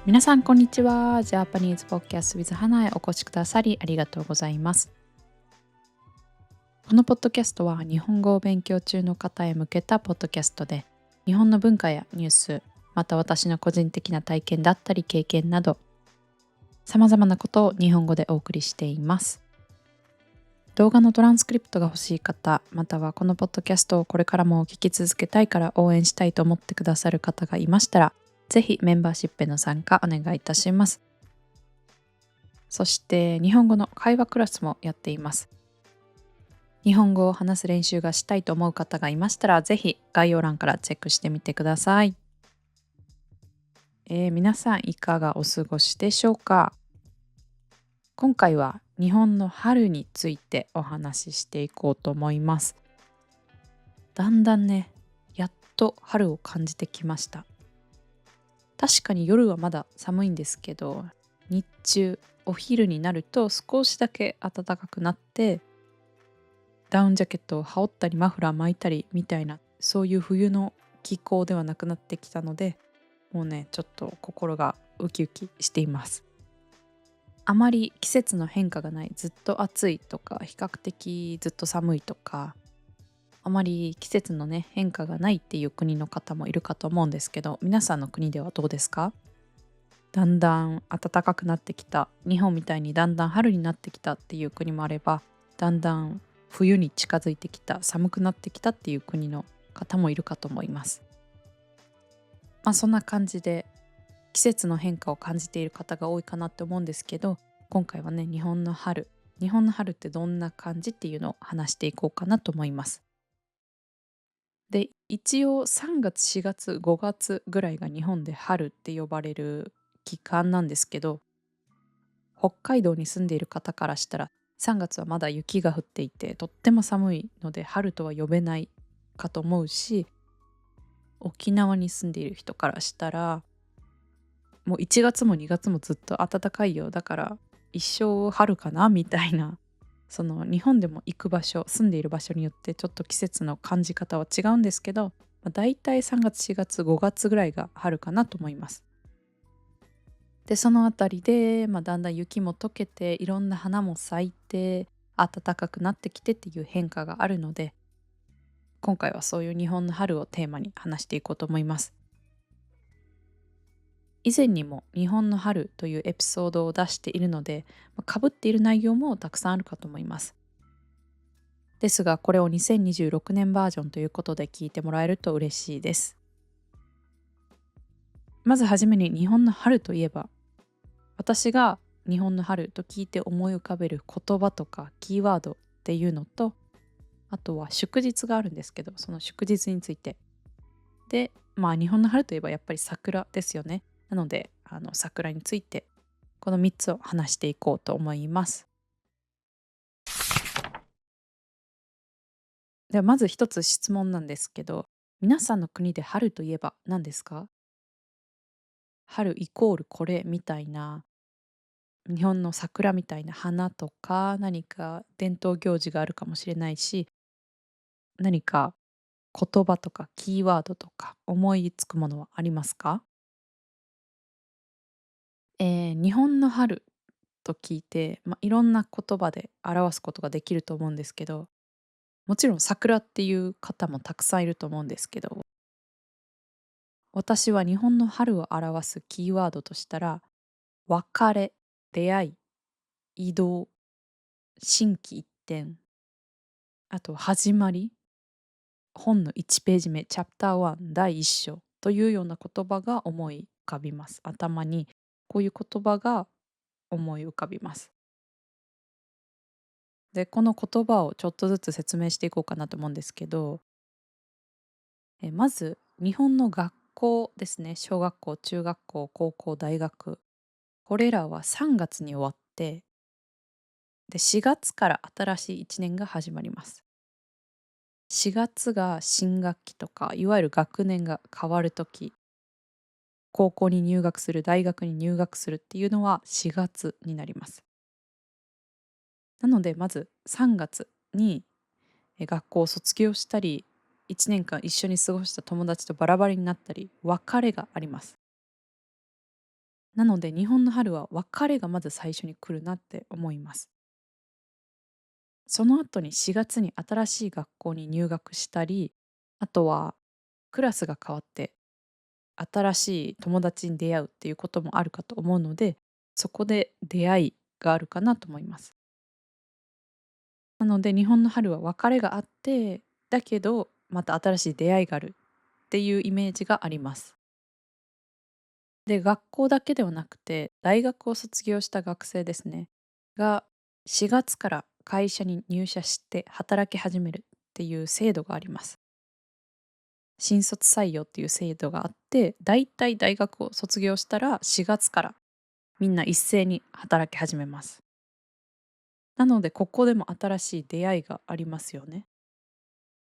皆さんこんにちは。ジャパニーズポッキャス with 花へお越しくださりありがとうございます。このポッドキャストは日本語を勉強中の方へ向けたポッドキャストで、日本の文化やニュース、また私の個人的な体験だったり経験など、様々なことを日本語でお送りしています。動画のトランスクリプトが欲しい方、またはこのポッドキャストをこれからも聞き続けたいから応援したいと思ってくださる方がいましたら、ぜひメンバーシップへの参加お願いいたします。そして日本語の会話クラスもやっています。日本語を話す練習がしたいと思う方がいましたら、ぜひ概要欄からチェックしてみてください。皆さんいかがお過ごしでしょうか？今回は日本の春についてお話ししていこうと思います。だんだんね、やっと春を感じてきました。確かに夜はまだ寒いんですけど、日中お昼になると少しだけ暖かくなって、ダウンジャケットを羽織ったりマフラー巻いたりみたいな、そういう冬の気候ではなくなってきたので、もうねちょっと心がウキウキしています。あまり季節の変化がない、ずっと暑いとか比較的ずっと寒いとか、あまり季節のね変化がないっていう国の方もいるかと思うんですけど、皆さんの国ではどうですか？だんだん暖かくなってきた、日本みたいにだんだん春になってきたっていう国もあれば、だんだん冬に近づいてきた、寒くなってきたっていう国の方もいるかと思います。そんな感じで季節の変化を感じている方が多いかなって思うんですけど、今回はね日本の春ってどんな感じっていうのを話していこうかなと思います。で、一応3月4月5月ぐらいが日本で春って呼ばれる期間なんですけど、北海道に住んでいる方からしたら3月はまだ雪が降っていてとっても寒いので春とは呼べないかと思うし、沖縄に住んでいる人からしたらもう1月も2月もずっと暖かいよ、だから一生春かなみたいな、その日本でも行く場所、住んでいる場所によってちょっと季節の感じ方は違うんですけど、だいたい3月4月5月ぐらいが春かなと思います。でそのあたりで、だんだん雪も溶けていろんな花も咲いて暖かくなってきてっていう変化があるので、今回はそういう日本の春をテーマに話していこうと思います。以前にも日本の春というエピソードを出しているので、かぶっている内容もたくさんあるかと思います。ですがこれを2026年バージョンということで聞いてもらえると嬉しいです。まずはじめに日本の春といえば、私が日本の春と聞いて思い浮かべる言葉とかキーワードっていうのと、あとは祝日があるんですけど、その祝日についてで、日本の春といえばやっぱり桜ですよね。なので桜についてこの3つを話していこうと思います。ではまず一つ質問なんですけど、皆さんの国で春といえば何ですか？春イコールこれみたいな、日本の桜みたいな花とか何か伝統行事があるかもしれないし、何か言葉とかキーワードとか思いつくものはありますか？日本の春と聞いて、いろんな言葉で表すことができると思うんですけど、もちろん桜っていう方もたくさんいると思うんですけど、私は日本の春を表すキーワードとしたら、別れ、出会い、移動、心機一転、あと始まり、本の1ページ目、チャプター1第1章というような言葉が思い浮かびます。頭にこういう言葉が思い浮かびます。で、この言葉をちょっとずつ説明していこうかなと思うんですけど、まず日本の学校ですね。小学校、中学校、高校、大学。これらは3月に終わって、で、4月から新しい1年が始まります。4月が新学期とか、いわゆる学年が変わる時、高校に入学する、大学に入学するっていうのは4月になります。なので、まず3月に学校を卒業したり、1年間一緒に過ごした友達とバラバラになったり、別れがあります。なので日本の春は別れがまず最初に来るなって思います。その後に4月に新しい学校に入学したり、あとはクラスが変わって新しい友達に出会うっていうこともあるかと思うので、そこで出会いがあるかなと思います。なので日本の春は別れがあって、だけどまた新しい出会いがあるっていうイメージがあります。で、学校だけではなくて、大学を卒業した学生ですね、が4月から会社に入社して働き始めるっていう制度があります。新卒採用っていう制度があって、だいたい大学を卒業したら4月からみんな一斉に働き始めます。なのでここでも新しい出会いがありますよね。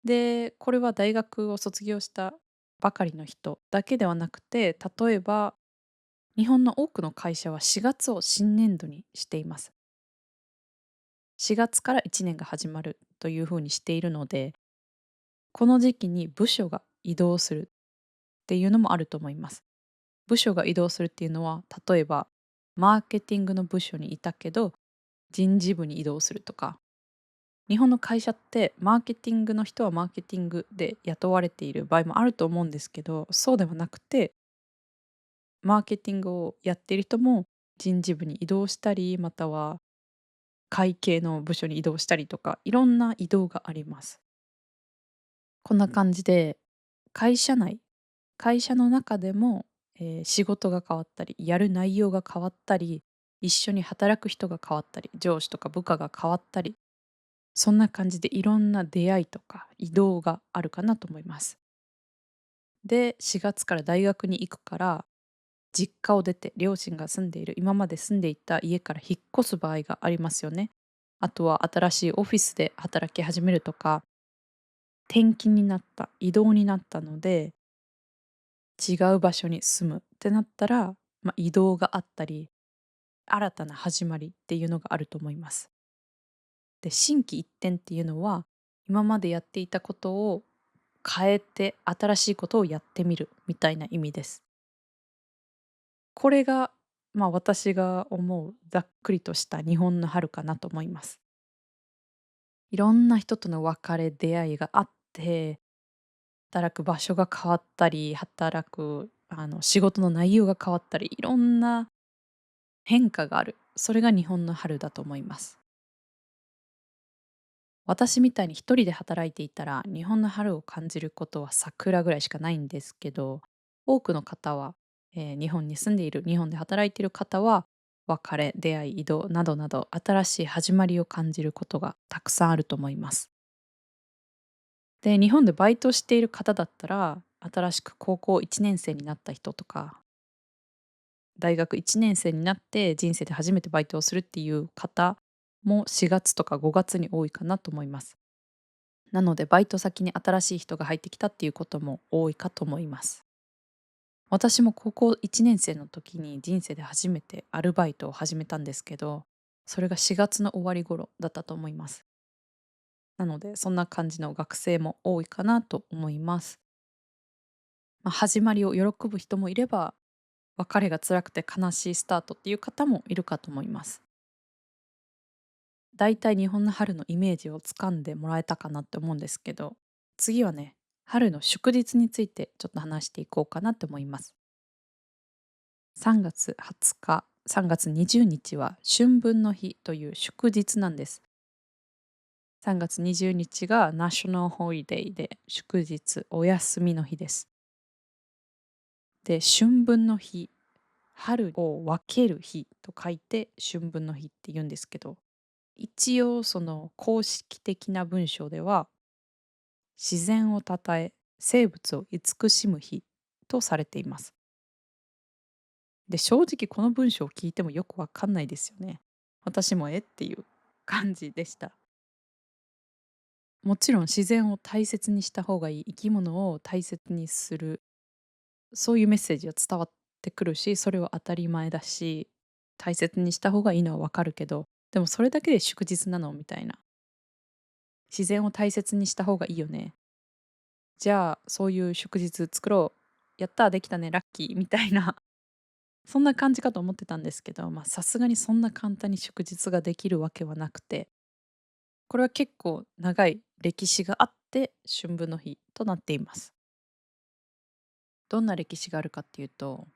で、これは大学を卒業したばかりの人だけではなくて、例えば日本の多くの会社は4月を新年度にしています。4月から1年が始まるというふうにしているので、この時期に部署が移動するっていうのもあると思います。部署が移動するっていうのは、例えばマーケティングの部署にいたけど、人事部に移動するとか、日本の会社ってマーケティングの人はマーケティングで雇われている場合もあると思うんですけど、そうではなくて、マーケティングをやっている人も人事部に移動したり、または会計の部署に移動したりとか、いろんな移動があります。こんな感じで、会社内、会社の中でも、仕事が変わったり、やる内容が変わったり、一緒に働く人が変わったり、上司とか部下が変わったり、そんな感じでいろんな出会いとか移動があるかなと思います。で、4月から大学に行くから、実家を出て両親が住んでいる、今まで住んでいた家から引っ越す場合がありますよね。あとは新しいオフィスで働き始めるとか、転勤になった、移動になったので、違う場所に住むってなったら、移動があったり、新たな始まりっていうのがあると思います。で、心機一転っていうのは、今までやっていたことを変えて新しいことをやってみるみたいな意味です。これが、私が思うざっくりとした日本の春かなと思います。いろんな人との別れ、出会いがあって、働く場所が変わったり、働く仕事の内容が変わったり、いろんな変化がある。それが日本の春だと思います。私みたいに一人で働いていたら、日本の春を感じることは桜ぐらいしかないんですけど、多くの方は、日本に住んでいる、日本で働いている方は、別れ、出会い、移動などなど、新しい始まりを感じることがたくさんあると思います。で、日本でバイトしている方だったら、新しく高校1年生になった人とか、大学1年生になって人生で初めてバイトをするっていう方も4月とか5月に多いかなと思います。なのでバイト先に新しい人が入ってきたっていうことも多いかと思います。私も高校1年生の時に人生で初めてアルバイトを始めたんですけど、それが4月の終わり頃だったと思います。なのでそんな感じの学生も多いかなと思います。始まりを喜ぶ人もいれば、別れが辛くて悲しいスタートっていう方もいるかと思います。だいたい日本の春のイメージをつかんでもらえたかなって思うんですけど、次はね、春の祝日についてちょっと話していこうかなって思います。3月20日、3月20日は春分の日という祝日なんです。3月20日がナショナルホリデーで祝日、お休みの日です。で、春分の日、春を分ける日と書いて春分の日って言うんですけど、一応その公式的な文章では自然を称え、生物を慈しむ日とされています。で、正直この文章を聞いてもよくわかんないですよね。私もっていう感じでした。もちろん自然を大切にした方がいい、生き物を大切にする、そういうメッセージは伝わってくるし、それは当たり前だし、大切にした方がいいのはわかるけど、でもそれだけで祝日なのみたいな。自然を大切にした方がいいよね。じゃあ、そういう祝日作ろう。やった、できたね、ラッキーみたいなそんな感じかと思ってたんですけど、さすがにそんな簡単に祝日ができるわけはなくて、これは結構長い歴史があって春分の日となっています。どんな歴史があるかっていうと、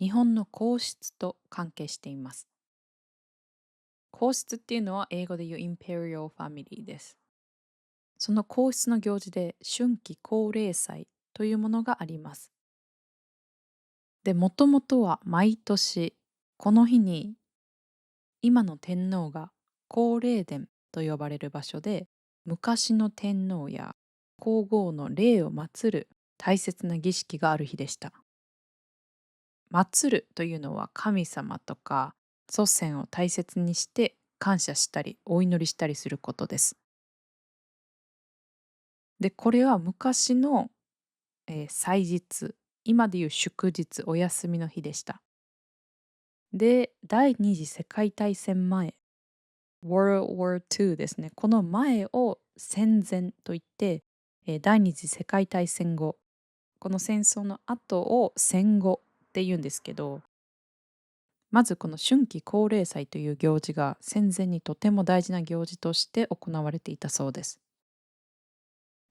日本の皇室と関係しています。皇室っていうのは英語で言う Imperial Family です。その皇室の行事で春季皇霊祭というものがあります。で、もともとは毎年この日に今の天皇が皇霊殿と呼ばれる場所で昔の天皇や皇后の霊を祀る大切な儀式がある日でした。祀るというのは神様とか祖先を大切にして感謝したりお祈りしたりすることです。で、これは昔の、祭日、今でいう祝日、お休みの日でした。で、第二次世界大戦前、World War II ですね。この前を戦前といって、第二次世界大戦後、この戦争の後を戦後って言うんですけど、まずこの春季皇霊祭という行事が戦前にとても大事な行事として行われていたそうです。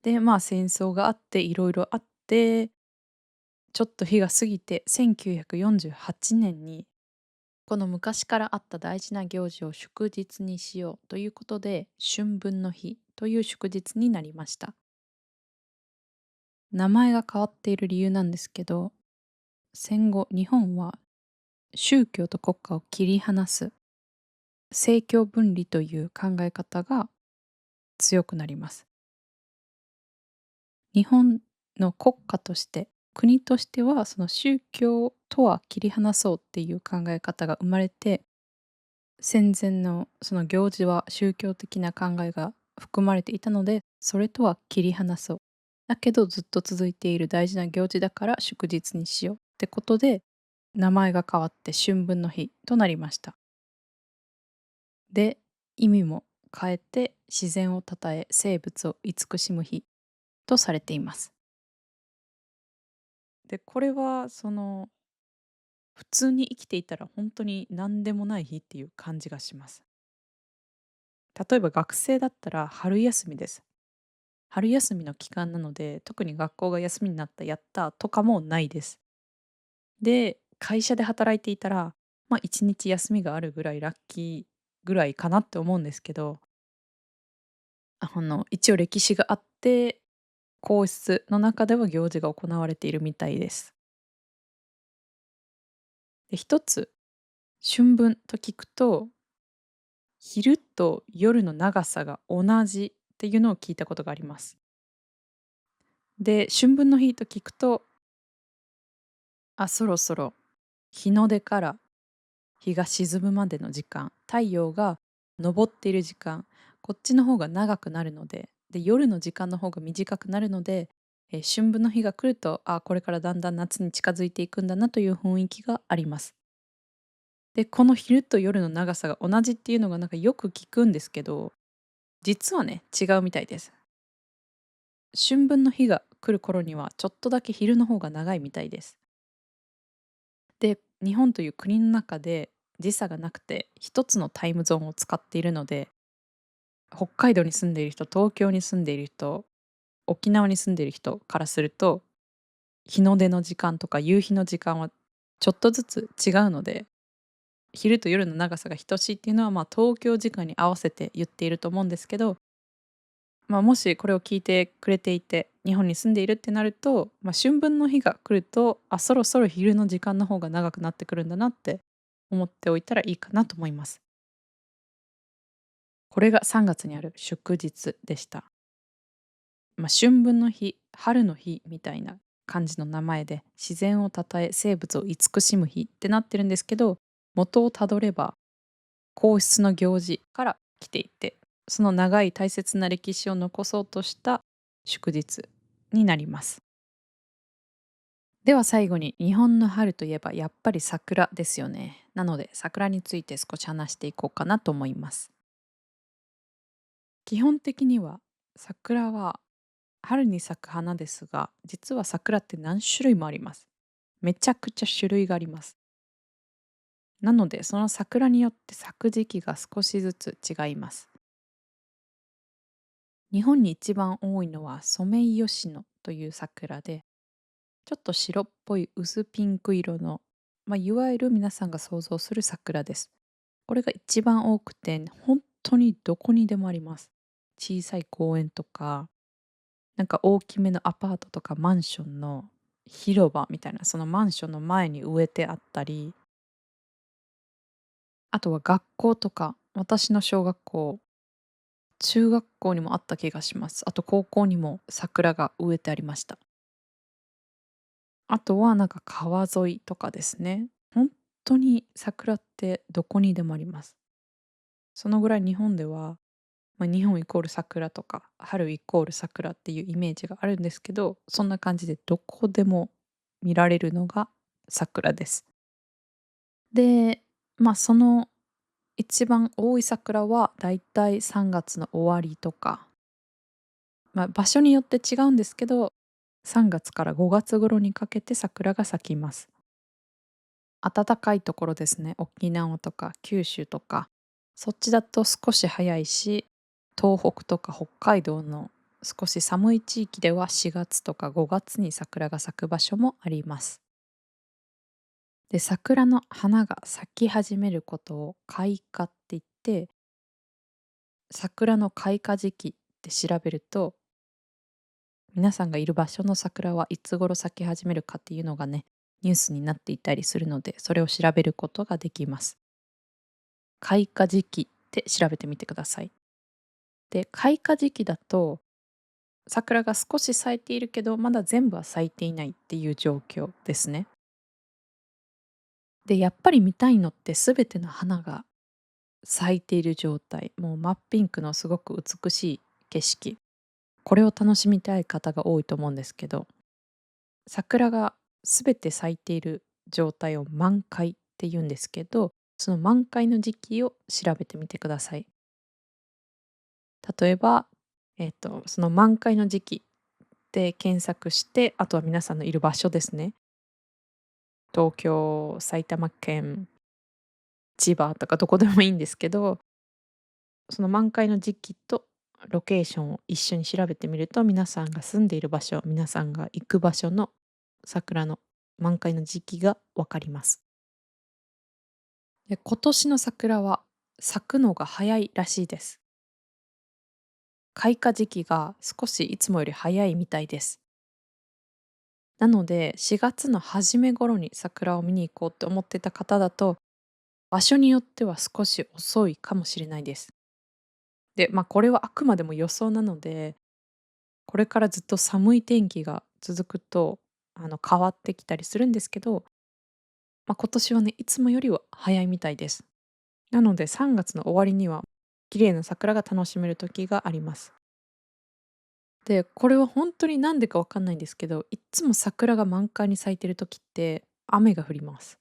で、戦争があっていろいろあって、ちょっと日が過ぎて1948年にこの昔からあった大事な行事を祝日にしようということで春分の日という祝日になりました。名前が変わっている理由なんですけど、戦後日本は宗教と国家を切り離す政教分離という考え方が強くなります。日本の国家として、国としてはその宗教とは切り離そうっていう考え方が生まれて、戦前のその行事は宗教的な考えが含まれていたので、それとは切り離そう。だけどずっと続いている大事な行事だから祝日にしようってことで、名前が変わって春分の日となりました。で、意味も変えて自然を称え生物を慈しむ日とされています。で、これは普通に生きていたら本当に何でもない日っていう感じがします。例えば学生だったら春休みです。春休みの期間なので、特に学校が休みになった、やったとかもないです。で、会社で働いていたら、1日休みがあるぐらいラッキーぐらいかなって思うんですけど、一応歴史があって、皇室の中では行事が行われているみたいです。で、一つ、春分と聞くと、昼と夜の長さが同じっていうのを聞いたことがあります。で、春分の日と聞くと、そろそろ日の出から日が沈むまでの時間、太陽が昇っている時間、こっちの方が長くなるので、で、夜の時間の方が短くなるので、春分の日が来ると、これからだんだん夏に近づいていくんだなという雰囲気があります。で、この昼と夜の長さが同じっていうのがなんかよく聞くんですけど、実はね、違うみたいです。春分の日が来る頃にはちょっとだけ昼の方が長いみたいです。で、日本という国の中で時差がなくて一つのタイムゾーンを使っているので、北海道に住んでいる人、東京に住んでいる人、沖縄に住んでいる人からすると、日の出の時間とか夕日の時間はちょっとずつ違うので、昼と夜の長さが等しいっていうのは、東京時間に合わせて言っていると思うんですけど、もしこれを聞いてくれていて、日本に住んでいるってなると、春分の日が来ると、そろそろ昼の時間の方が長くなってくるんだなって思っておいたらいいかなと思います。これが3月にある祝日でした。春分の日、春の日みたいな感じの名前で、自然を称え生物を慈しむ日ってなってるんですけど、元をたどれば皇室の行事から来ていて、その長い大切な歴史を残そうとした祝日になります。では最後に、日本の春といえばやっぱり桜ですよね。なので桜について少し話していこうかなと思います。基本的には桜は春に咲く花ですが、実は桜って何種類もあります。めちゃくちゃ種類があります。なので、その桜によって咲く時期が少しずつ違います。日本に一番多いのはソメイヨシノという桜で、ちょっと白っぽい薄ピンク色の、いわゆる皆さんが想像する桜です。これが一番多くて、本当にどこにでもあります。小さい公園とか、なんか大きめのアパートとかマンションの広場みたいな、そのマンションの前に植えてあったり、あとは学校とか、私の小学校、中学校にもあった気がします。あと高校にも桜が植えてありました。あとはなんか川沿いとかですね。本当に桜ってどこにでもあります。そのぐらい日本では、日本イコール桜とか、春イコール桜っていうイメージがあるんですけど、そんな感じでどこでも見られるのが桜です。で、その一番多い桜はだいたい3月の終わりとか、場所によって違うんですけど、3月から5月頃にかけて桜が咲きます。暖かいところですね、沖縄とか九州とか、そっちだと少し早いし、東北とか北海道の少し寒い地域では4月とか5月に桜が咲く場所もあります。で、桜の花が咲き始めることを開花って言って、桜の開花時期って調べると、皆さんがいる場所の桜はいつ頃咲き始めるかっていうのがね、ニュースになっていたりするので、それを調べることができます。開花時期って調べてみてください。で、開花時期だと、桜が少し咲いているけど、まだ全部は咲いていないっていう状況ですね。で、やっぱり見たいのって全ての花が咲いている状態、もう真っピンクのすごく美しい景色。これを楽しみたい方が多いと思うんですけど、桜が全て咲いている状態を満開って言うんですけど、その満開の時期を調べてみてください。例えば、その満開の時期で検索して、あとは皆さんのいる場所ですね。東京、埼玉県、千葉とかどこでもいいんですけど、その満開の時期とロケーションを一緒に調べてみると、皆さんが住んでいる場所、皆さんが行く場所の桜の満開の時期がわかります。で、今年の桜は咲くのが早いらしいです。開花時期が少しいつもより早いみたいです。なので、4月の初め頃に桜を見に行こうって思ってた方だと、場所によっては少し遅いかもしれないです。で、これはあくまでも予想なので、これからずっと寒い天気が続くと、変わってきたりするんですけど、今年はね、いつもよりは早いみたいです。なので3月の終わりには、綺麗な桜が楽しめる時があります。で、これは本当になんでかわかんないんですけど、いっつも桜が満開に咲いてる時って雨が降ります。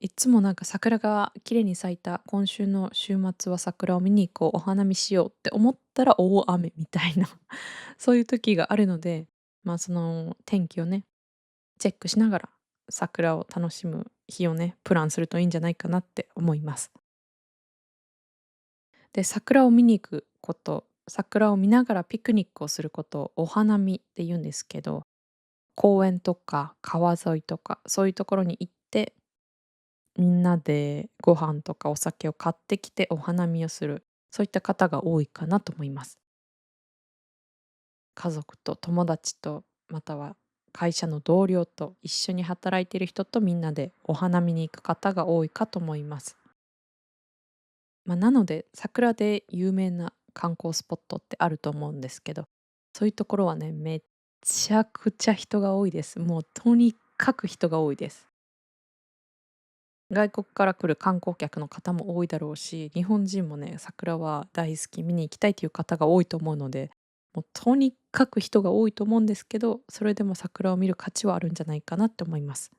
いつもなんか桜が綺麗に咲いた今週の週末は桜を見に行こう、お花見しようって思ったら大雨みたいなそういう時があるので、その天気をね、チェックしながら桜を楽しむ日をね、プランするといいんじゃないかなって思います。で、桜を見に行くこと、桜を見ながらピクニックをすることをお花見って言うんですけど、公園とか川沿いとか、そういうところに行ってみんなでご飯とかお酒を買ってきてお花見をする、そういった方が多いかなと思います。家族と友達と、または会社の同僚と一緒に働いている人とみんなでお花見に行く方が多いかと思います。なので、桜で有名な観光スポットってあると思うんですけど、そういうところはね、めっちゃくちゃ人が多いです。もうとにかく人が多いです。外国から来る観光客の方も多いだろうし、日本人もね、桜は大好き、見に行きたいという方が多いと思うので、もうとにかく人が多いと思うんですけど、それでも桜を見る価値はあるんじゃないかなって思います。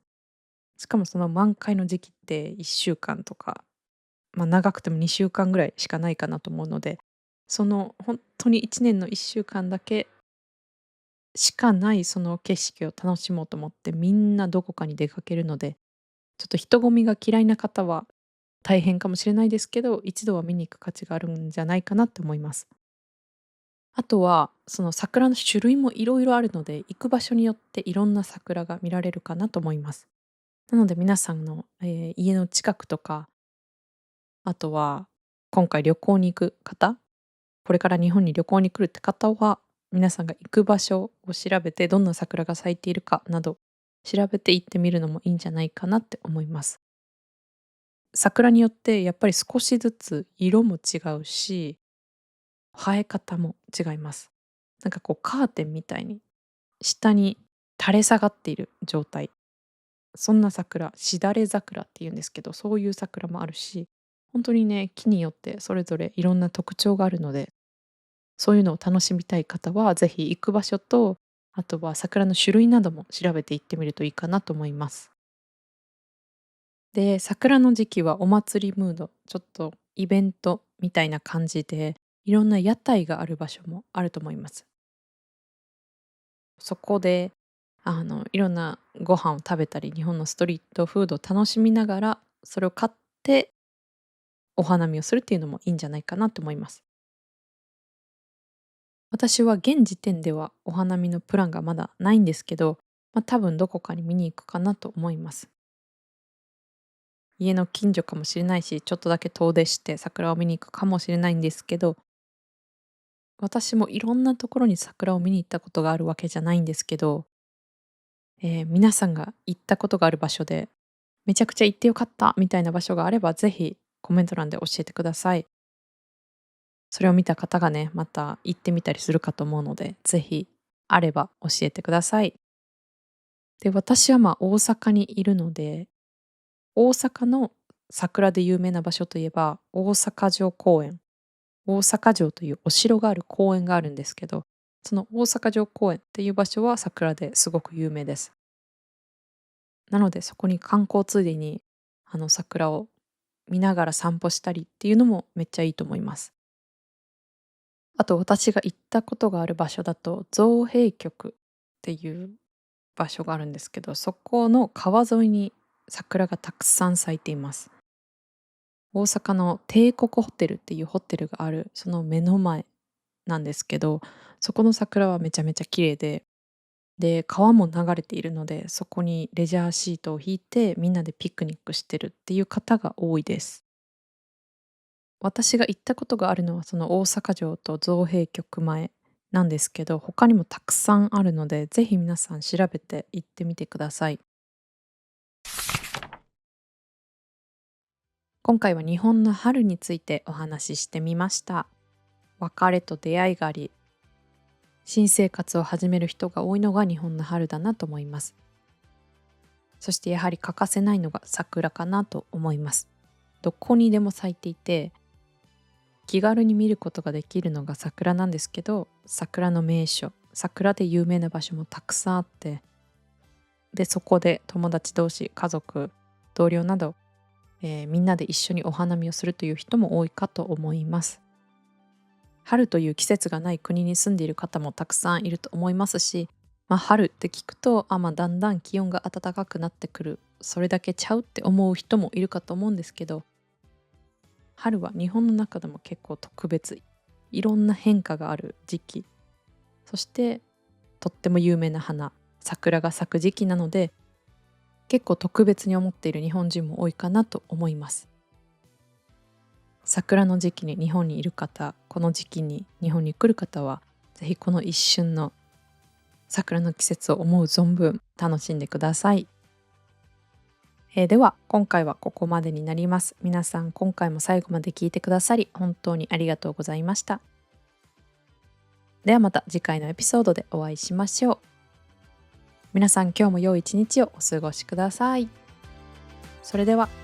しかもその満開の時期って1週間とか、長くても2週間ぐらいしかないかなと思うので、その本当に1年の1週間だけしかないその景色を楽しもうと思ってみんなどこかに出かけるので、ちょっと人混みが嫌いな方は大変かもしれないですけど、一度は見に行く価値があるんじゃないかなって思います。あとは、その桜の種類もいろいろあるので、行く場所によっていろんな桜が見られるかなと思います。なので皆さんの、家の近くとか、あとは今回旅行に行く方、これから日本に旅行に来るって方は、皆さんが行く場所を調べて、どんな桜が咲いているかなど、調べて行ってみるのもいいんじゃないかなって思います。桜によってやっぱり少しずつ色も違うし、生え方も違います。なんかこうカーテンみたいに下に垂れ下がっている状態。そんな桜、しだれ桜って言うんですけど、そういう桜もあるし、本当にね、木によってそれぞれいろんな特徴があるので、そういうのを楽しみたい方は、ぜひ行く場所と、あとは桜の種類なども調べて行ってみるといいかなと思います。で、桜の時期はお祭りムード、ちょっとイベントみたいな感じで、いろんな屋台がある場所もあると思います。そこで、いろんなご飯を食べたり、日本のストリートフードを楽しみながら、それを買ってお花見をするっていうのもいいんじゃないかなと思います。私は現時点ではお花見のプランがまだないんですけど、多分どこかに見に行くかなと思います。家の近所かもしれないし、ちょっとだけ遠出して桜を見に行くかもしれないんですけど、私もいろんなところに桜を見に行ったことがあるわけじゃないんですけど、皆さんが行ったことがある場所で、めちゃくちゃ行ってよかったみたいな場所があれば、ぜひコメント欄で教えてください。それを見た方がね、また行ってみたりするかと思うので、ぜひあれば教えてください。で、私は大阪にいるので、大阪の桜で有名な場所といえば、大阪城公園。大阪城というお城がある公園があるんですけど、その大阪城公園っていう場所は桜ですごく有名です。なのでそこに観光ついでに、桜を見ながら散歩したりっていうのもめっちゃいいと思います。あと私が行ったことがある場所だと、造幣局っていう場所があるんですけど、そこの川沿いに桜がたくさん咲いています。大阪の帝国ホテルっていうホテルがある、その目の前なんですけど、そこの桜はめちゃめちゃ綺麗で、で、川も流れているので、そこにレジャーシートを引いて、みんなでピクニックしてるっていう方が多いです。私が行ったことがあるのは、その大阪城と造幣局前なんですけど、他にもたくさんあるので、ぜひ皆さん調べて行ってみてください。今回は日本の春についてお話ししてみました。別れと出会いがあり、新生活を始める人が多いのが日本の春だなと思います。そしてやはり欠かせないのが桜かなと思います。どこにでも咲いていて、気軽に見ることができるのが桜なんですけど、桜の名所、桜で有名な場所もたくさんあって、で、そこで友達同士、家族、同僚など、みんなで一緒にお花見をするという人も多いかと思います。春という季節がない国に住んでいる方もたくさんいると思いますし、春って聞くと、だんだん気温が暖かくなってくる、それだけちゃうって思う人もいるかと思うんですけど、春は日本の中でも結構特別、いろんな変化がある時期、そしてとっても有名な花、桜が咲く時期なので、結構特別に思っている日本人も多いかなと思います。桜の時期に日本にいる方、この時期に日本に来る方は、ぜひこの一瞬の桜の季節を思う存分楽しんでください。では今回はここまでになります。皆さん今回も最後まで聞いてくださり本当にありがとうございました。ではまた次回のエピソードでお会いしましょう。皆さん今日も良い一日をお過ごしください。それでは。